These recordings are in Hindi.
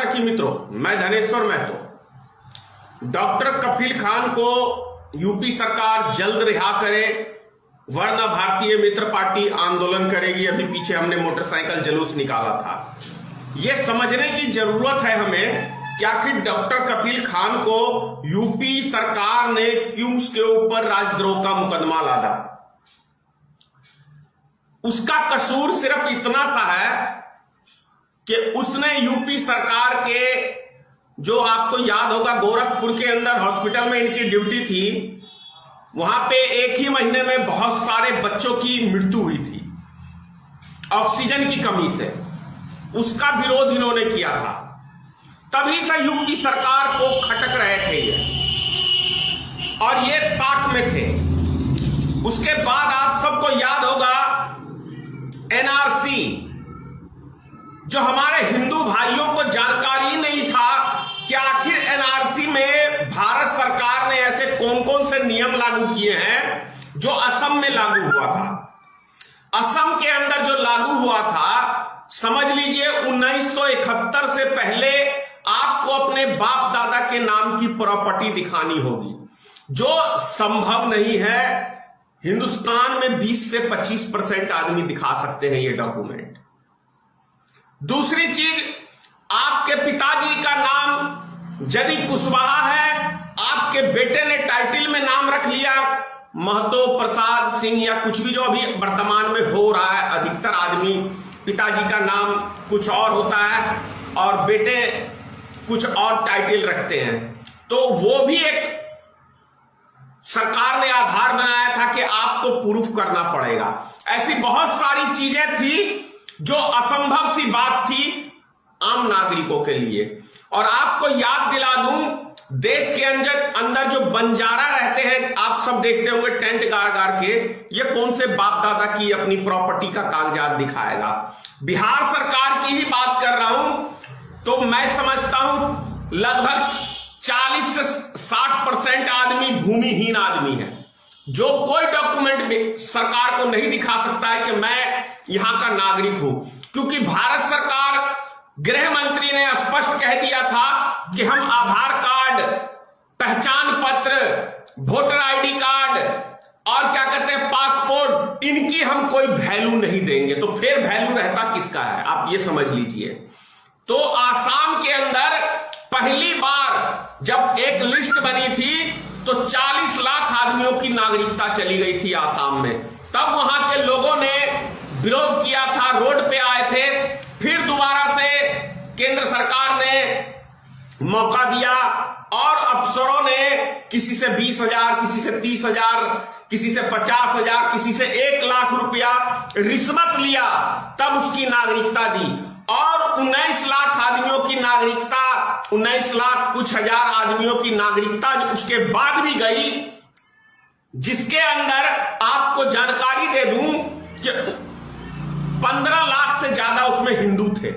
की मित्रों, मैं धनेश्वर महतो। डॉक्टर कपिल खान को यूपी सरकार जल्द रिहा करे वरना भारतीय मित्र पार्टी आंदोलन करेगी। अभी पीछे हमने मोटरसाइकिल जुलूस निकाला था। यह समझने की जरूरत है हमें कि आखिर डॉक्टर कपिल खान को यूपी सरकार ने क्यों उसके ऊपर राजद्रोह का मुकदमा लादा। उसका कसूर सिर्फ इतना सा है कि उसने यूपी सरकार के, जो आपको याद होगा गोरखपुर के अंदर हॉस्पिटल में इनकी ड्यूटी थी, वहां पे एक ही महीने में बहुत सारे बच्चों की मृत्यु हुई थी ऑक्सीजन की कमी से। उसका विरोध इन्होंने किया था, तभी से यूपी सरकार को खटक रहे थे ये, और ये ताक में थे। उसके बाद आप सबको याद होगा एनआरसी, जो हमारे हिंदू भाइयों को जानकारी नहीं था कि आखिर एनआरसी में भारत सरकार ने ऐसे कौन कौन से नियम लागू किए हैं जो असम में लागू हुआ था। असम के अंदर जो लागू हुआ था, समझ लीजिए 1971 से पहले आपको अपने बाप दादा के नाम की प्रॉपर्टी दिखानी होगी, जो संभव नहीं है। हिंदुस्तान में 20 से 25% आदमी दिखा सकते हैं ये डॉक्यूमेंट। दूसरी चीज, आपके पिताजी का नाम यदि कुशवाहा है, आपके बेटे ने टाइटल में नाम रख लिया महतो प्रसाद सिंह या कुछ भी, जो अभी वर्तमान में हो रहा है। अधिकतर आदमी पिताजी का नाम कुछ और होता है और बेटे कुछ और टाइटल रखते हैं, तो वो भी एक सरकार ने आधार बनाया था कि आपको प्रूफ करना पड़ेगा। ऐसी बहुत सारी चीजें थी जो असंभव सी बात थी आम नागरिकों के लिए। और आपको याद दिला दूं, देश के अंदर जो बंजारा रहते हैं, आप सब देखते होंगे टेंट गाड़ गाड़ के, ये कौन से बाप दादा की अपनी प्रॉपर्टी का कागजात दिखाएगा। बिहार सरकार की ही बात कर रहा हूं, तो मैं समझता हूं लगभग 40 से 60% आदमी भूमिहीन आदमी है, जो कोई डॉक्यूमेंट सरकार को नहीं दिखा सकता है कि मैं यहां का नागरिक हूं। क्योंकि भारत सरकार, गृह मंत्री ने स्पष्ट कह दिया था कि हम आधार कार्ड, पहचान पत्र, वोटर आईडी कार्ड और क्या कहते हैं पासपोर्ट, इनकी हम कोई वैल्यू नहीं देंगे। तो फिर वैल्यू रहता किसका है, आप ये समझ लीजिए। तो आसाम के अंदर पहली बार जब एक लिस्ट बनी थी तो 40 लाख आदमियों की नागरिकता चली गई थी आसाम में। तब वहां के लोगों ने विरोध किया था, रोड पे आए थे। फिर दोबारा से केंद्र सरकार ने मौका दिया और अफसरों ने किसी से 20,000, किसी से 30,000, किसी से 50,000, किसी से 1 लाख रुपया रिश्वत लिया, तब उसकी नागरिकता दी। और 19 लाख आदमियों की नागरिकता, 19 लाख कुछ हजार आदमियों की नागरिकता उसके बाद भी गई, जिसके अंदर आपको जानकारी दे दूं कि 15 लाख से ज्यादा उसमें हिंदू थे।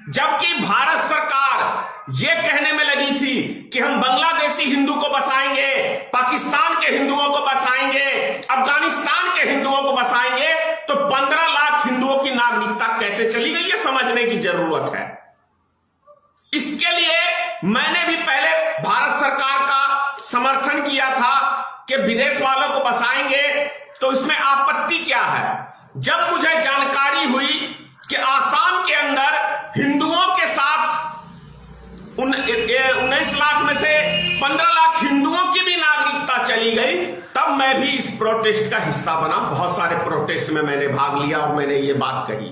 जबकि भारत सरकार यह कहने में लगी थी कि हम बांग्लादेशी हिंदू को बसाएंगे, पाकिस्तान के हिंदुओं को बसाएंगे, अफगानिस्तान के हिंदुओं को बसाएंगे, तो 15 लाख हिंदुओं की नागरिकता कैसे चली गई, ये समझने की जरूरत है। इसके लिए मैंने भी पहले भारत सरकार का समर्थन किया था कि विदेश वालों को बसाएंगे, तो इसमें आपत्ति क्या है। जब मुझे जानकारी हुई कि आसाम के अंदर हिंदुओं के साथ 19 लाख में से 15 लाख हिंदुओं की भी नागरिकता चली गई, तब मैं भी इस प्रोटेस्ट का हिस्सा बना। बहुत सारे प्रोटेस्ट में मैंने भाग लिया और मैंने ये बात कही।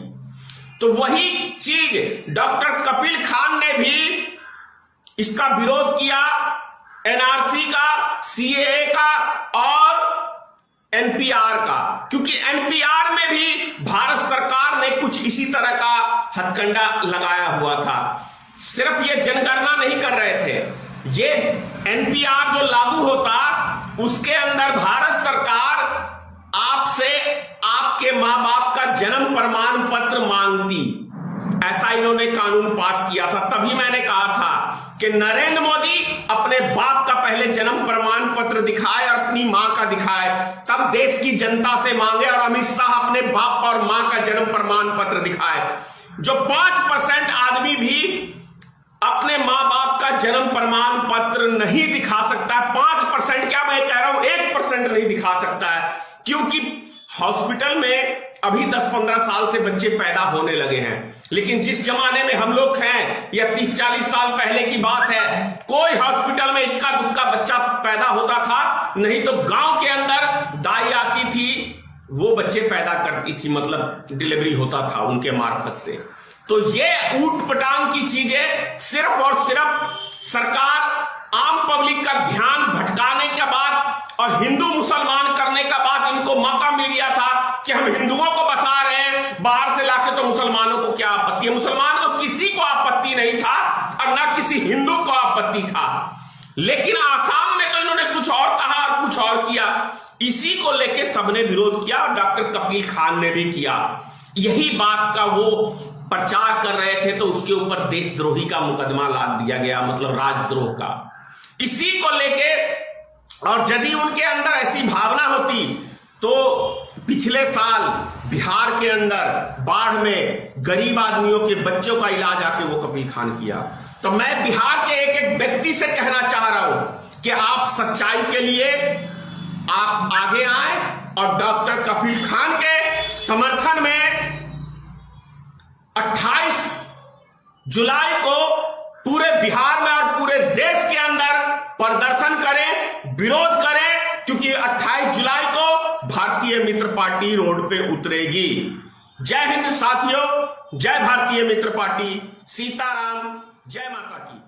तो वही चीज डॉक्टर कपिल खान ने भी इसका विरोध किया, एनआरसी का, सीएए का और एनपीआर का। क्योंकि एनपीआर में भी भारत सरकार ने कुछ इसी तरह का हथकंडा लगाया हुआ था। सिर्फ ये जनगणना नहीं कर रहे थे, ये एनपीआर जो लागू होता, उसके अंदर भारत सरकार आपसे आपके मां बाप का जन्म प्रमाण पत्र मांगती। ऐसा इन्होंने कानून पास किया था। तभी मैंने कहा था कि नरेंद्र मोदी अपने बाप का पहले जन्म प्रमाण पत्र दिखाए और अपनी मां का दिखाए, तब देश की जनता से मांगे। और अमित शाह अपने बाप और मां का जन्म प्रमाण पत्र दिखाए। जो 5% आदमी भी जन्म प्रमाण पत्र नहीं दिखा सकता है, 5% क्या मैं कह रहा हूं 1% नहीं दिखा सकता है, क्योंकि हॉस्पिटल में अभी 10-15 साल से बच्चे पैदा होने लगे हैं। लेकिन जिस जमाने में हम लोग हैं, या 30-40 साल पहले की बात है, कोई हॉस्पिटल में इक्का दुक्का बच्चा पैदा होता था, नहीं तो गांव के अंदर दाई आती थी, वो बच्चे पैदा करती थी, मतलब डिलीवरी होता था उनके मार्फत से। तो ये ऊट पटांग की चीजें सिर्फ और सिर्फ सरकार आम पब्लिक का ध्यान भटकाने के बाद और हिंदू मुसलमान करने का बाद इनको मौका मिल गया था कि हम हिंदुओं को बसा रहे हैं बाहर से लाके, तो मुसलमानों को क्या आपत्ति है? मुसलमान को किसी को आपत्ति नहीं था और ना किसी हिंदू को आपत्ति था। लेकिन आसाम में तो इन्होंने कुछ और कहा और कुछ और किया, इसी को लेके सबने विरोध किया और डॉक्टर कपिल खान ने भी किया। यही बात का वो प्रचार कर रहे थे, तो उसके ऊपर देशद्रोही का मुकदमा लाद दिया गया, मतलब राजद्रोह का। इसी को लेके, और यदि उनके अंदर ऐसी भावना होती तो पिछले साल बिहार के अंदर बाढ़ में गरीब आदमियों के बच्चों का इलाज आके वो कपिल खान किया। तो मैं बिहार के एक एक व्यक्ति से कहना चाह रहा हूं कि आप सच्चाई के लिए आप आगे आए और डॉक्टर कपिल खान के समर्थन में 28 जुलाई को पूरे बिहार में और पूरे देश के अंदर प्रदर्शन करें, विरोध करें, क्योंकि 28 जुलाई को भारतीय मित्र पार्टी रोड पे उतरेगी। जय हिंद साथियों, जय भारतीय मित्र पार्टी, सीताराम, जय माता की।